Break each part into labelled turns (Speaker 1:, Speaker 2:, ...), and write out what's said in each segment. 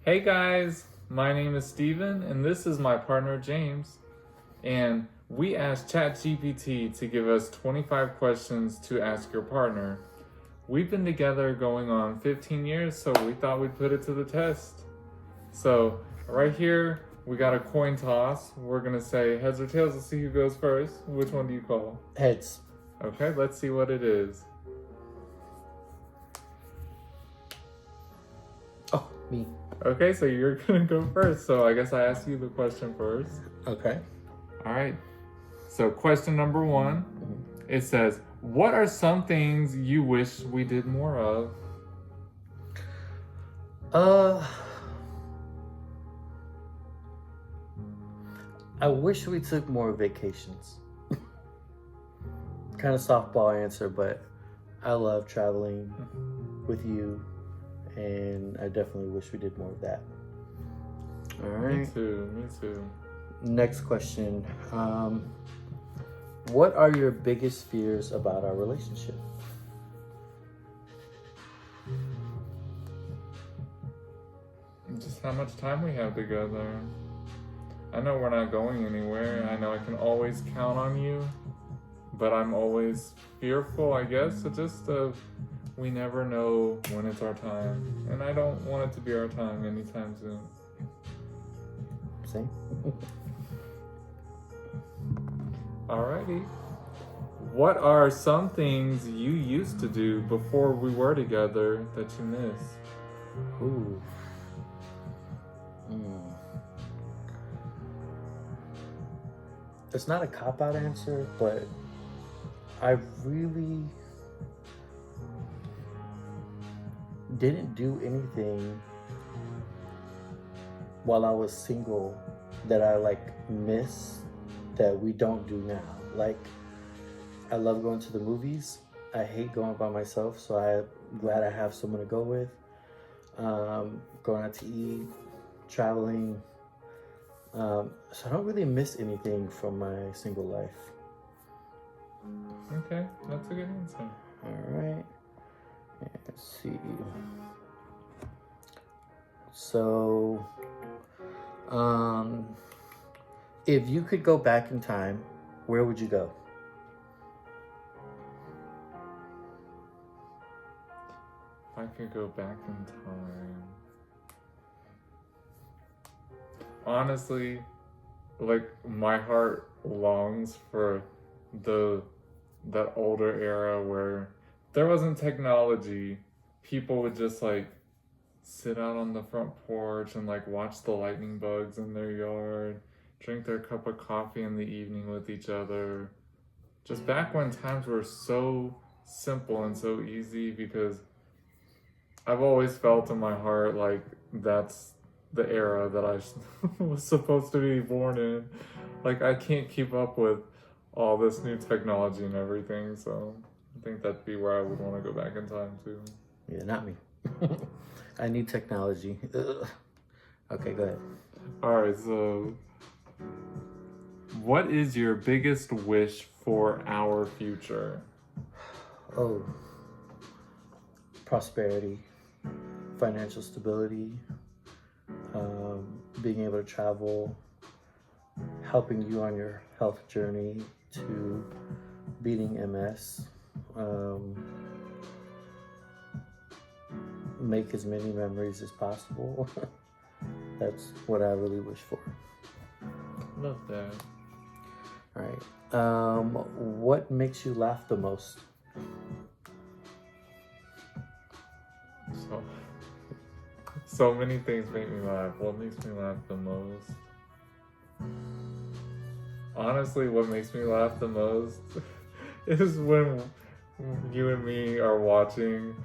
Speaker 1: Hey guys, my name is Steven and this is my partner James. And we asked ChatGPT to give us 25 questions to ask your partner. We've been together going on 15 years, so we thought we'd put it to the test. So, right here, we got a coin toss. We're gonna say heads or tails to see who goes first. Which one do you call?
Speaker 2: Heads.
Speaker 1: Okay, let's see what it is.
Speaker 2: Oh, me.
Speaker 1: Okay, so you're gonna go first. So I guess I asked you the question first.
Speaker 2: Okay.
Speaker 1: All right. So question number one, it says, what are some things you wish we did more of?
Speaker 2: I wish we took more vacations. Kind of softball answer, but I love traveling with you, and I definitely wish we did more of that. All right.
Speaker 1: Me too.
Speaker 2: Next question. What are your biggest fears about our relationship?
Speaker 1: Just how much time we have together. I know we're not going anywhere. I know I can always count on you, but I'm always fearful, I guess. It's just we never know when it's our time, and I don't want it to be our time anytime soon.
Speaker 2: Same.
Speaker 1: Alrighty. What are some things you used to do before we were together that you miss?
Speaker 2: Ooh. It's not a cop-out answer, but I really didn't do anything while I was single that I miss that we don't do now. Like, I love going to the movies. I hate going by myself, so I'm glad I have someone to go with. Going out to eat, traveling. So I don't really miss anything from my single life.
Speaker 1: Okay, that's a good answer.
Speaker 2: All right. Let's see. So, if you could go back in time, where would you go?
Speaker 1: If I could go back in time. Honestly, my heart longs for that older era where there wasn't technology. People would just sit out on the front porch and watch the lightning bugs in their yard, drink their cup of coffee in the evening with each other. Just back when times were so simple and so easy, because I've always felt in my heart that's the era that I was supposed to be born in. I can't keep up with all this new technology and everything, so I think that'd be where I would want to go back in time too.
Speaker 2: Yeah, not me. I need technology. Ugh. Okay, go ahead.
Speaker 1: All right, so what is your biggest wish for our future?
Speaker 2: Oh, prosperity, financial stability, being able to travel, helping you on your health journey to beating MS, make as many memories as possible. That's what I really wish for.
Speaker 1: Love that.
Speaker 2: All right. What makes you laugh the most?
Speaker 1: So many things make me laugh. What makes me laugh the most? Honestly, what makes me laugh the most is when you and me are watching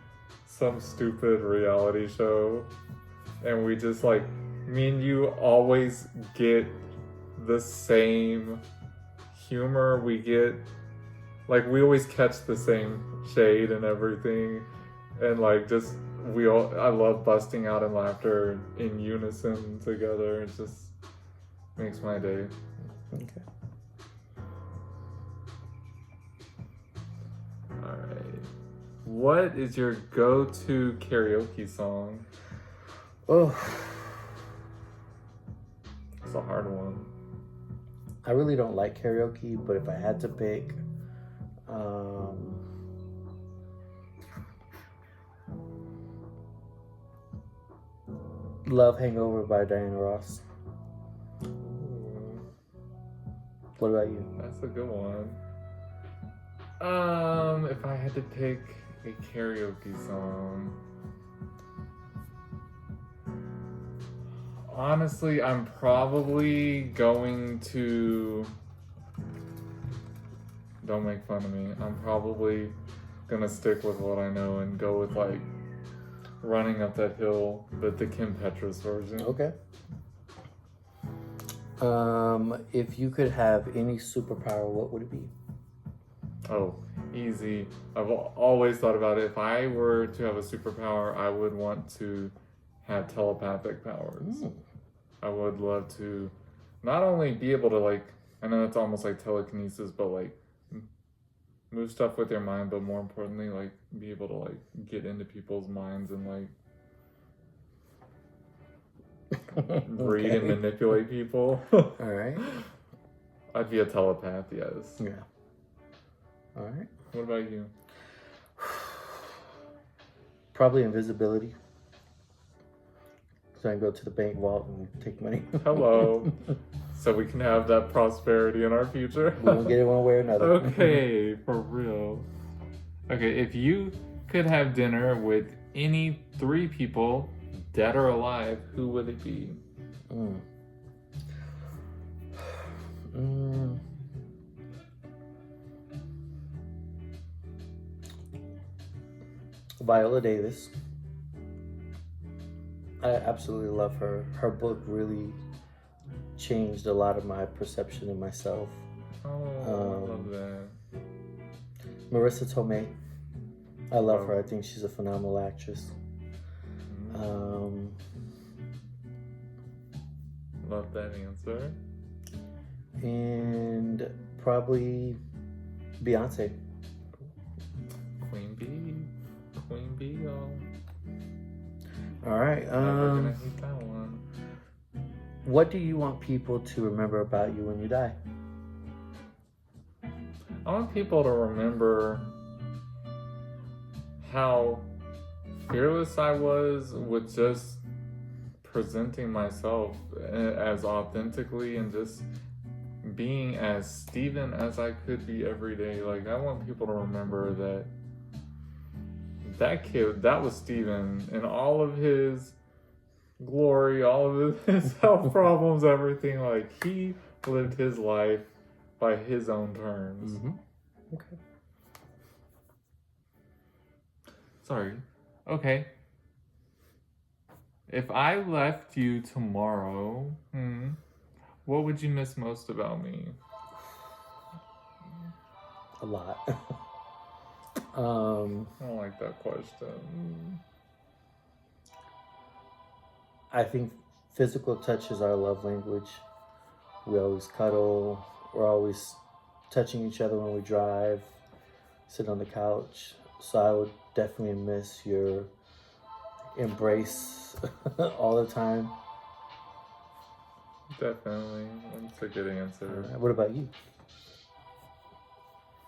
Speaker 1: some stupid reality show and we just me and you always get the same humor. We get we always catch the same shade and everything, and I love busting out in laughter in unison together. It just makes my day.
Speaker 2: Okay.
Speaker 1: All right. What is your go-to karaoke song?
Speaker 2: Oh,
Speaker 1: It's a hard one.
Speaker 2: I really don't like karaoke, but if I had to pick, Love Hangover by Diana Ross.
Speaker 1: Ooh,
Speaker 2: What about you?
Speaker 1: that's a good one. If I had to pick a karaoke song, honestly, I'm probably going to. Don't make fun of me. I'm probably gonna stick with what I know and go with like Running Up That Hill, but the Kim Petras version.
Speaker 2: Okay. If you could have any superpower, what would it be?
Speaker 1: Oh, easy. I've always thought about it. If I were to have a superpower, I would want to have telepathic powers. I would love to not only be able to like, I know it's almost like telekinesis, but like move stuff with your mind, but more importantly, like be able to like get into people's minds and like read and manipulate people.
Speaker 2: All right.
Speaker 1: I'd be a telepath, yes.
Speaker 2: Yeah. All right.
Speaker 1: What about you?
Speaker 2: Probably invisibility. So I can go to the bank vault and take money.
Speaker 1: Hello. So we can have that prosperity in our future.
Speaker 2: We won't get it one way or another.
Speaker 1: Okay, for real. Okay, if you could have dinner with any 3 people, dead or alive, who would it be?
Speaker 2: Viola Davis. I absolutely love her. Her book really changed a lot of my perception of myself.
Speaker 1: Oh, I love that.
Speaker 2: Marissa Tomei. I love her. I think she's a phenomenal actress.
Speaker 1: Love that answer.
Speaker 2: And probably Beyonce.
Speaker 1: Queen Bee. Queen Bee, y'all.
Speaker 2: All right.
Speaker 1: Never gonna hate that one.
Speaker 2: What do you want people to remember about you when you die?
Speaker 1: I want people to remember how fearless I was with just presenting myself as authentically and just being as Steven as I could be every day. Like, I want people to remember that that kid, that was Steven, and all of his glory, all of his health problems, everything. Like, he lived his life by his own terms.
Speaker 2: Okay.
Speaker 1: Sorry. Okay. If I left you tomorrow, what would you miss most about me?
Speaker 2: A lot.
Speaker 1: I don't like that question.
Speaker 2: I think physical touch is our love language. We always cuddle. We're always touching each other when we drive, sit on the couch. So I would definitely miss your embrace all the time.
Speaker 1: Definitely. That's a good answer.
Speaker 2: What about you?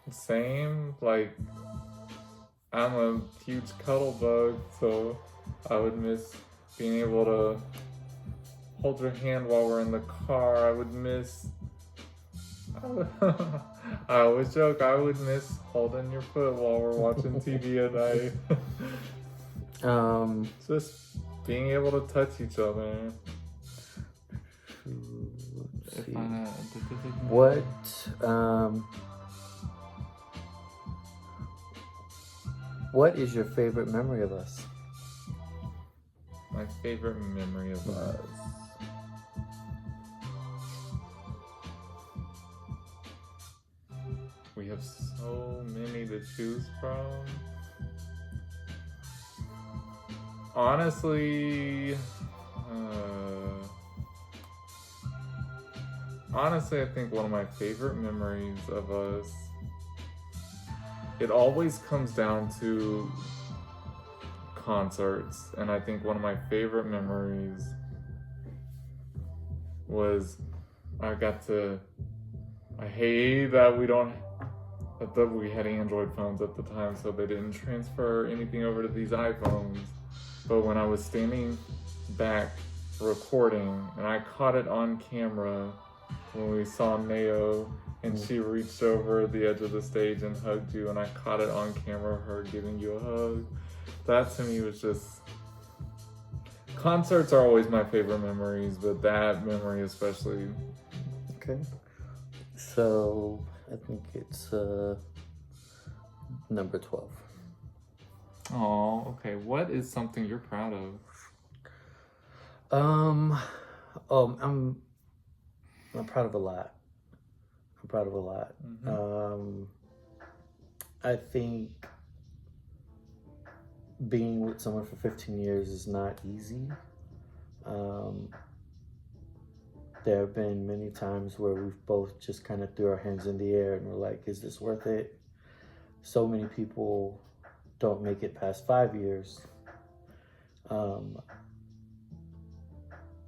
Speaker 1: Same. Like, I'm a huge cuddle bug, so I would miss being able to hold your hand while we're in the car. I would miss... I always joke, I would miss holding your foot while we're watching TV at night. Just being able to touch each other.
Speaker 2: Let's see. What is your favorite memory of us?
Speaker 1: My favorite memory of us. We have so many to choose from. Honestly, I think one of my favorite memories of us, it always comes down to concerts, and I think one of my favorite memories was I hate that we had Android phones at the time, so they didn't transfer anything over to these iPhones. But when I was standing back recording, and I caught it on camera when we saw Nao, and she reached over the edge of the stage and hugged you, and I caught it on camera, her giving you a hug. That to me was just... Concerts are always my favorite memories, but that memory especially.
Speaker 2: Okay. So, I think it's number 12.
Speaker 1: Oh, okay. What is something you're proud of?
Speaker 2: I'm proud of a lot.
Speaker 1: Mm-hmm.
Speaker 2: I think being with someone for 15 years is not easy. There have been many times where we've both just kind of threw our hands in the air and we're like, is this worth it? So many people don't make it past 5 years. I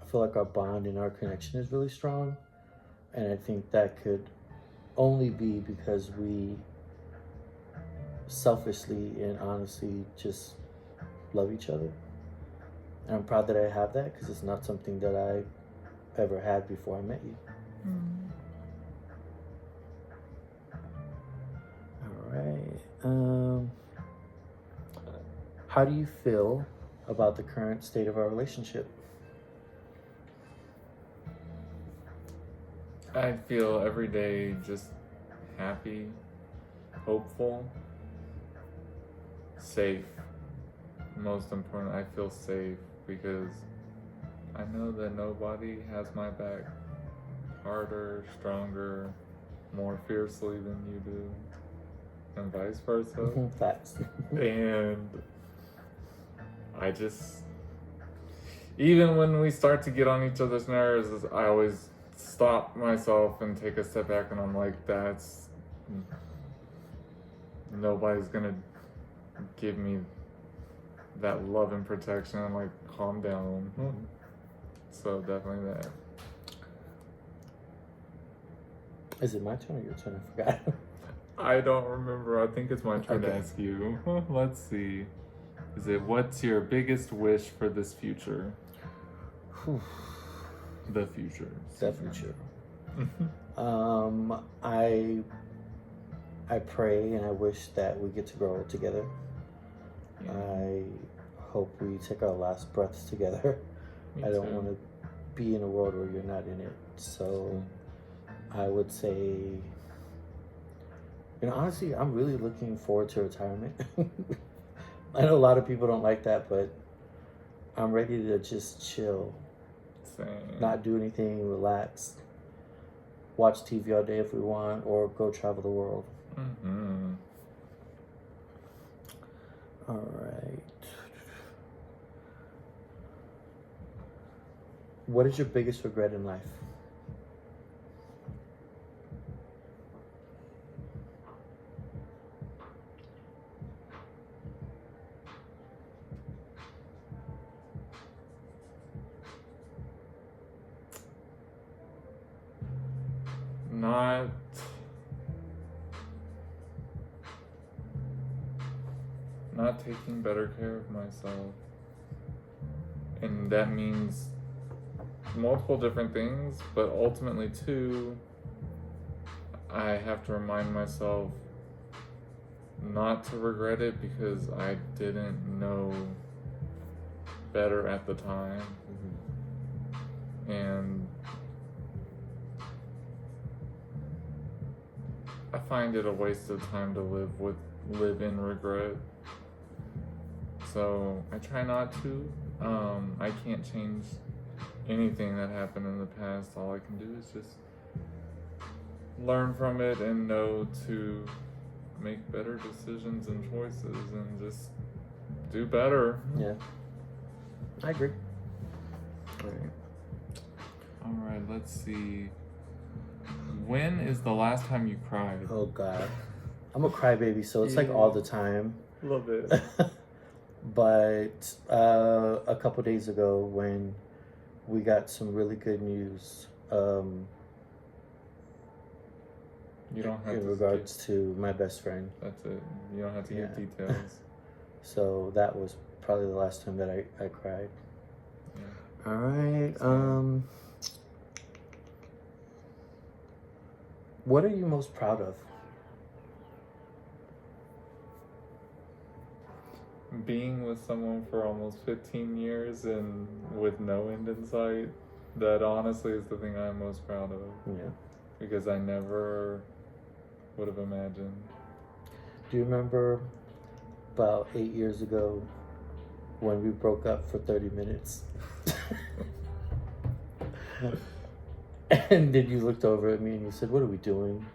Speaker 2: feel like our bond and our connection is really strong. And I think that could only be because we selfishly and honestly just love each other. And I'm proud that I have that because it's not something that I ever had before I met you. All right. How do you feel about the current state of our relationship?
Speaker 1: I feel every day just happy, hopeful, safe. Most important, I feel safe because I know that nobody has my back harder, stronger, more fiercely than you do, and vice versa.
Speaker 2: Facts.
Speaker 1: And I just, even when we start to get on each other's nerves, I always stop myself and take a step back, and I'm like, nobody's gonna give me that love and protection. I'm like, calm down. So definitely that.
Speaker 2: Is it my turn or your turn? I forgot.
Speaker 1: I don't remember. I think it's my turn to
Speaker 2: Okay.
Speaker 1: ask you. Let's see. What's your biggest wish for this future? The future.
Speaker 2: The future. I pray and I wish that we get to grow together.
Speaker 1: Yeah.
Speaker 2: I hope we take our last breaths together.
Speaker 1: Me
Speaker 2: I don't
Speaker 1: too.
Speaker 2: want to be in a world where you're not in it. So I would say, honestly, I'm really looking forward to retirement. I know a lot of people don't like that, but I'm ready to just chill.
Speaker 1: Same.
Speaker 2: Not do anything, relax, watch TV all day if we want, or go travel the world.
Speaker 1: Mm-hmm.
Speaker 2: All right. What is your biggest regret in life?
Speaker 1: Not taking better care of myself. And that means multiple different things, but ultimately too, I have to remind myself not to regret it because I didn't know better at the time. And I find it a waste of time to live in regret. So I try not to. I can't change anything that happened in the past. All I can do is just learn from it and know to make better decisions and choices and just do better.
Speaker 2: Yeah, I agree.
Speaker 1: All right, let's see. When is the last time you cried?
Speaker 2: Oh God, I'm a crybaby, so it's like all the time.
Speaker 1: Love it.
Speaker 2: But a couple days ago, when we got some really good news
Speaker 1: You don't have
Speaker 2: in
Speaker 1: to
Speaker 2: regards to my best friend.
Speaker 1: That's it. You don't have to give details.
Speaker 2: So that was probably the last time that I cried.
Speaker 1: Yeah.
Speaker 2: All right. What are you most proud of?
Speaker 1: Being with someone for almost 15 years and with no end in sight, that honestly is the thing I'm most proud of.
Speaker 2: Yeah.
Speaker 1: Because I never would have imagined.
Speaker 2: Do you remember about 8 years ago when we broke up for 30 minutes? And then you looked over at me and you said, "What are we doing?"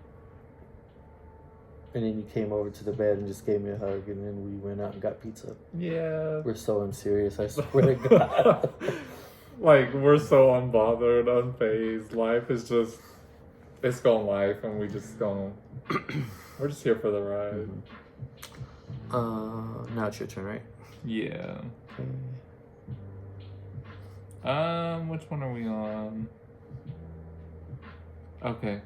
Speaker 2: And then you came over to the bed and just gave me a hug, and then we went out and got pizza.
Speaker 1: Yeah.
Speaker 2: We're so unserious, I swear to God.
Speaker 1: Like, we're so unbothered, unfazed. Life is just, it's going life, and we just don't, we're just here for the ride.
Speaker 2: Mm-hmm. Now it's your turn, right?
Speaker 1: Yeah.
Speaker 2: Okay.
Speaker 1: Which one are we on? Okay.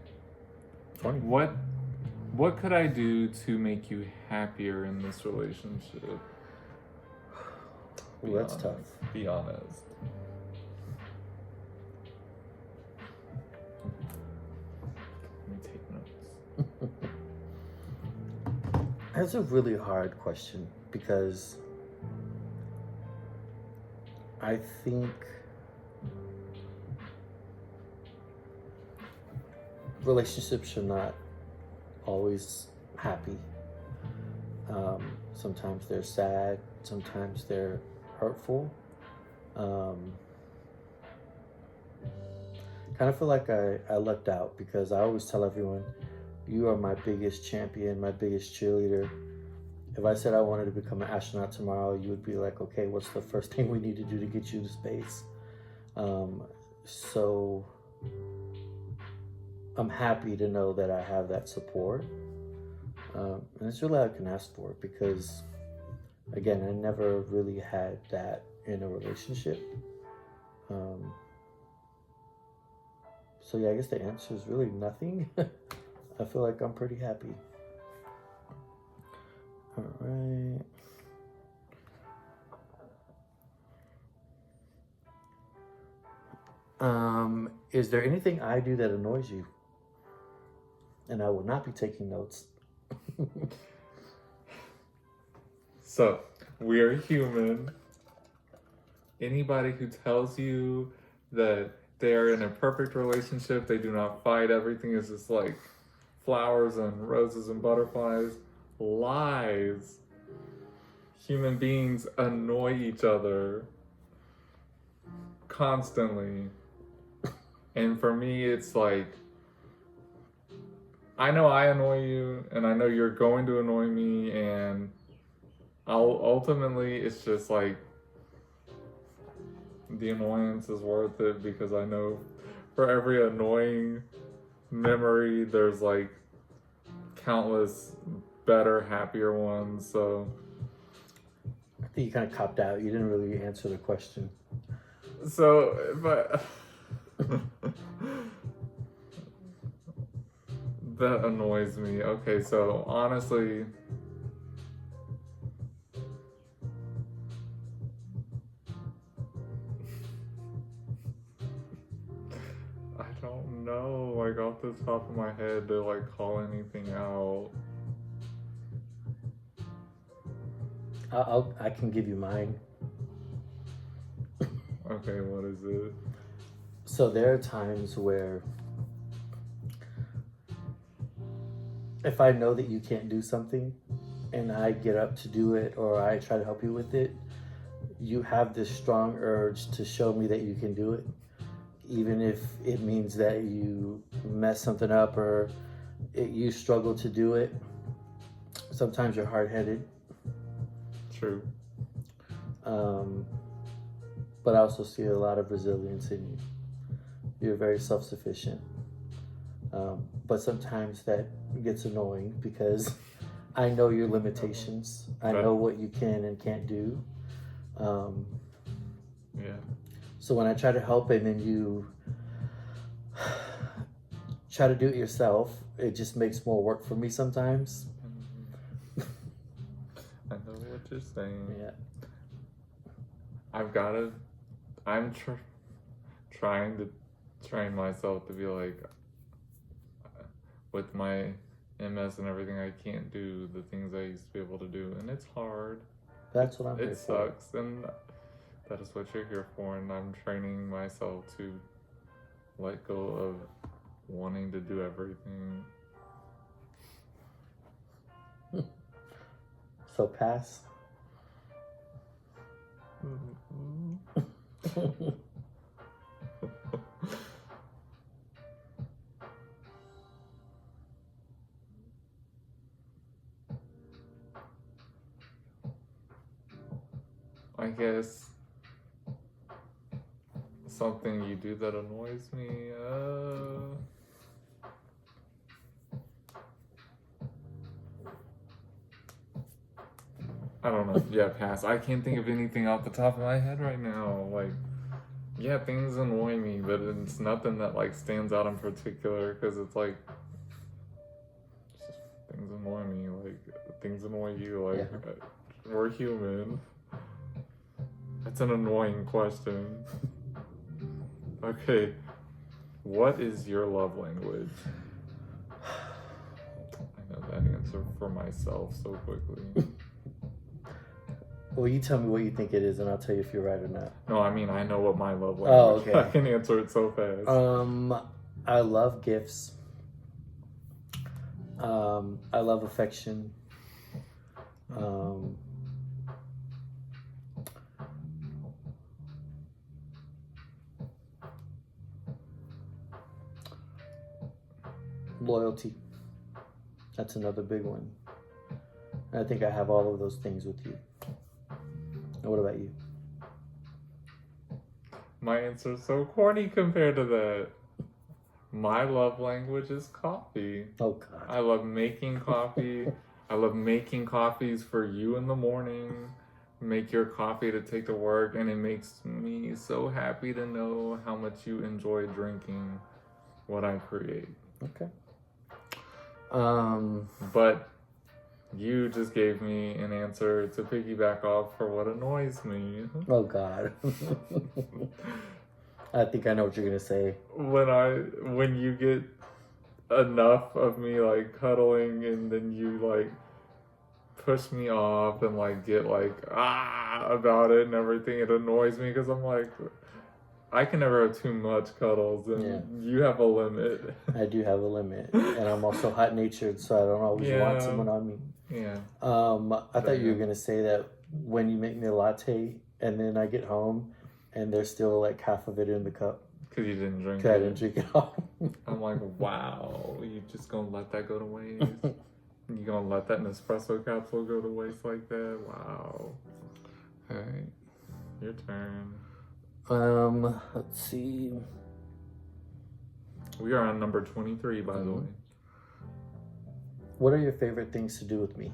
Speaker 2: 20.
Speaker 1: What could I do to make you happier in this relationship?
Speaker 2: Ooh, that's tough.
Speaker 1: Be honest. Let me take notes.
Speaker 2: That's a really hard question because I think relationships should not always happy. Sometimes they're sad, sometimes they're hurtful. Kind of feel like I lucked out because I always tell everyone, you are my biggest champion, my biggest cheerleader. If I said I wanted to become an astronaut tomorrow, you would be like, okay, what's the first thing we need to do to get you to space? So I'm happy to know that I have that support. And it's really all I can ask for because, again, I never really had that in a relationship. So yeah, I guess the answer is really nothing. I feel like I'm pretty happy. All right. Is there anything I do that annoys you? And I will not be taking notes.
Speaker 1: So, we are human. Anybody who tells you that they are in a perfect relationship, they do not fight, everything is just like flowers and roses and butterflies, lies. Human beings annoy each other constantly. And for me, it's like, I know I annoy you, and I know you're going to annoy me, and ultimately, it's just like, the annoyance is worth it because I know for every annoying memory, there's like countless better, happier ones. So
Speaker 2: I think you kind of copped out. You didn't really answer the question.
Speaker 1: So, but that annoys me. Okay, so honestly, I don't know, like off the top of my head to like call anything out.
Speaker 2: I can give you mine.
Speaker 1: Okay, what is it?
Speaker 2: So there are times where if I know that you can't do something and I get up to do it or I try to help you with it, you have this strong urge to show me that you can do it, even if it means that you mess something up or you struggle to do it. Sometimes you're hard-headed.
Speaker 1: True.
Speaker 2: But I also see a lot of resilience in you. You're very self-sufficient. But sometimes that gets annoying because I know your limitations. I know what you can and can't do.
Speaker 1: Yeah.
Speaker 2: So when I try to help and then try to do it yourself. It just makes more work for me sometimes.
Speaker 1: I know what you're saying.
Speaker 2: Yeah.
Speaker 1: I'm trying to train myself to be like, with my MS and everything, I can't do the things I used to be able to do, and it's hard.
Speaker 2: That's what I'm here
Speaker 1: It
Speaker 2: for.
Speaker 1: sucks, and that is what you're here for, and I'm training myself to let go of wanting to do everything.
Speaker 2: So pass.
Speaker 1: I guess something you do that annoys me. I don't know. Yeah, pass. I can't think of anything off the top of my head right now. Like, yeah, things annoy me, but it's nothing that like stands out in particular because it's like it's just, things annoy me. Like things annoy you. Like we're human. That's an annoying question. Okay, what is your love language? I know that answer for myself so quickly.
Speaker 2: Well, you tell me what you think it is, and I'll tell you if you're right or not.
Speaker 1: No, I mean I know what my love language.
Speaker 2: Oh, okay.
Speaker 1: I can answer it so fast.
Speaker 2: I love gifts. I love affection. Loyalty. That's another big one. I think I have all of those things with you. And what about you?
Speaker 1: My answer is so corny compared to that. My love language is coffee.
Speaker 2: Oh, God.
Speaker 1: I love making coffee. I love making coffees for you in the morning. Make your coffee to take to work, and it makes me so happy to know how much you enjoy drinking what I create.
Speaker 2: Okay.
Speaker 1: But you just gave me an answer to piggyback off for what annoys me.
Speaker 2: Oh, God. I think I know what you're gonna say.
Speaker 1: When you get enough of me like cuddling, and then you like push me off and like get like about it and everything, it annoys me because I'm like, I can never have too much cuddles, and you have a limit.
Speaker 2: I do have a limit, and I'm also hot natured, so I don't always want someone on me.
Speaker 1: Yeah.
Speaker 2: I thought you were gonna say that when you make me a latte, and then I get home, and there's still like half of it in the cup.
Speaker 1: Because you didn't drink it.
Speaker 2: I didn't drink it all.
Speaker 1: I'm like, wow, you just gonna let that go to waste? You gonna let that Nespresso capsule go to waste like that? Wow. Alright, your turn.
Speaker 2: Let's see.
Speaker 1: We are on number 23, by the way.
Speaker 2: What are your favorite things to do with me?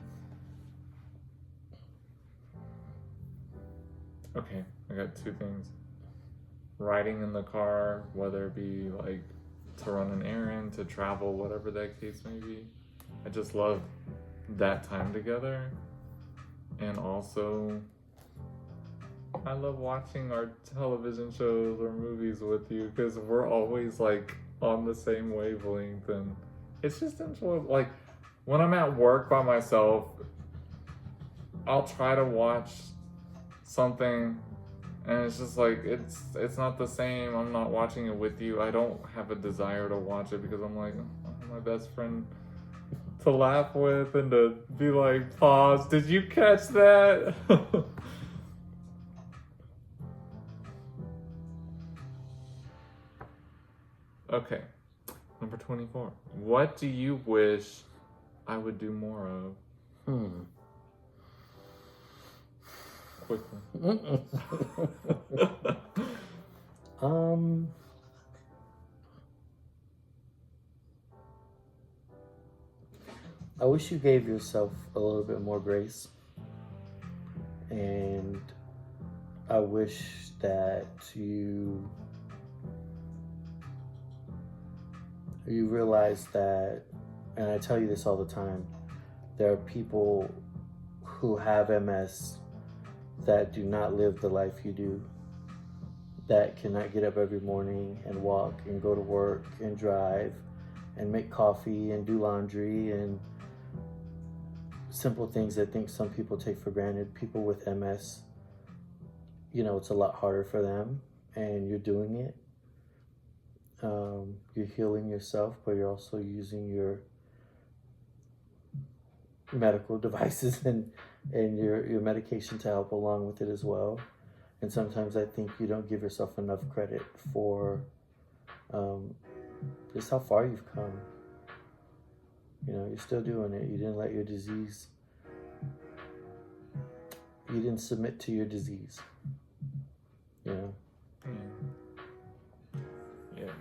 Speaker 1: Okay, I got two things. Riding in the car, whether it be like to run an errand, to travel, whatever that case may be. I just love that time together. And also, I love watching our television shows or movies with you because we're always like on the same wavelength, and it's just enjoyable. Like when I'm at work by myself, I'll try to watch something, and it's just like it's not the same. I'm not watching it with you. I don't have a desire to watch it because I'm like, I'm my best friend to laugh with and to be like, pause, did you catch that? Okay, number 24. What do you wish I would do more of? Quickly.
Speaker 2: I wish you gave yourself a little bit more grace, and I wish that you you realize that, and I tell you this all the time, there are people who have MS that do not live the life you do, that cannot get up every morning and walk and go to work and drive and make coffee and do laundry and simple things that I think some people take for granted. People with MS, you know, it's a lot harder for them, and you're doing it. You're healing yourself, but you're also using your medical devices and your medication to help along with it as well. And sometimes I think you don't give yourself enough credit for just how far you've come. You know, you're still doing it. You didn't let your disease, you didn't submit to your disease. You know?
Speaker 1: Yeah.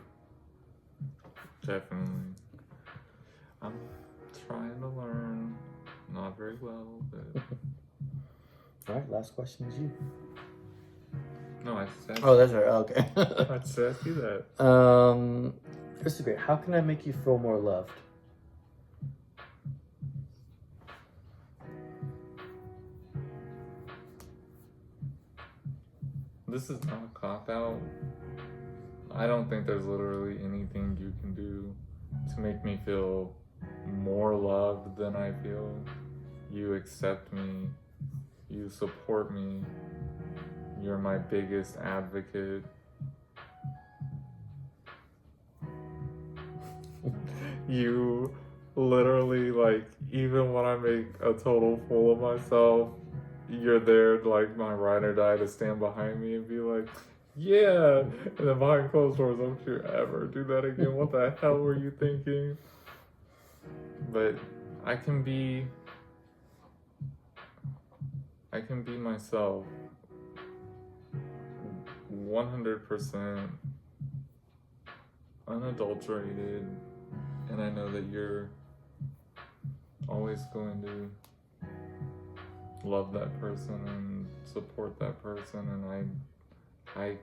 Speaker 1: Definitely. I'm trying to learn. Not very well, but...
Speaker 2: All right, last question is you.
Speaker 1: No, I said...
Speaker 2: Oh, that's right. Okay.
Speaker 1: I said you that.
Speaker 2: This is great. How can I make you feel more loved?
Speaker 1: This is not a cop-out. I don't think there's literally anything you can do to make me feel more loved than I feel. You accept me. You support me. You're my biggest advocate. You literally, like, even when I make a total fool of myself, you're there, like, my ride or die, to stand behind me and be like, yeah, and then behind closed doors, don't you ever do that again. What the hell were you thinking? But I can be myself 100% unadulterated, and I know that you're always going to love that person and support that person. And I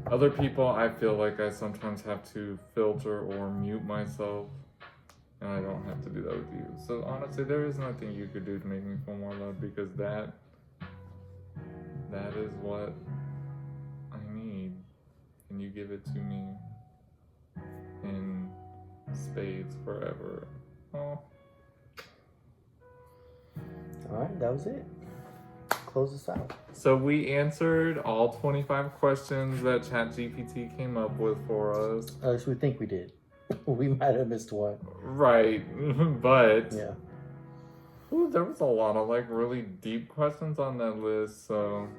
Speaker 1: other people, I feel like I sometimes have to filter or mute myself, and I don't have to do that with you. So honestly, there is nothing you could do to make me feel more loved, because that is what I need, and you give it to me in spades forever. Oh.
Speaker 2: All right, that was it. Close this out.
Speaker 1: So we answered all 25 questions that ChatGPT came up with for us.
Speaker 2: At least we think we did. We might have missed one.
Speaker 1: Right, but
Speaker 2: yeah,
Speaker 1: there was a lot of like really deep questions on that list. So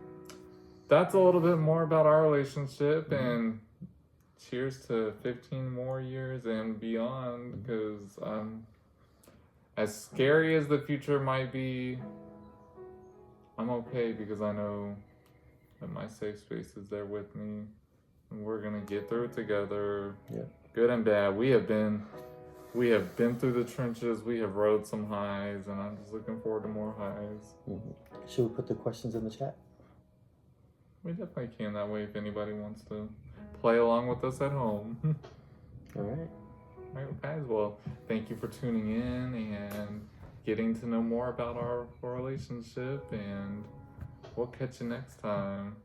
Speaker 1: that's a little bit more about our relationship, and cheers to 15 more years and beyond, because as scary as the future might be, I'm okay, because I know that my safe space is there with me, and we're gonna get through it together.
Speaker 2: Yeah.
Speaker 1: Good and bad. We have been through the trenches. We have rode some highs, and I'm just looking forward to more highs.
Speaker 2: Should we put the questions in the chat?
Speaker 1: We definitely can. That way, if anybody wants to play along with us at home.
Speaker 2: All right.
Speaker 1: All right, guys. Well, thank you for tuning in and getting to know more about our relationship, and we'll catch you next time.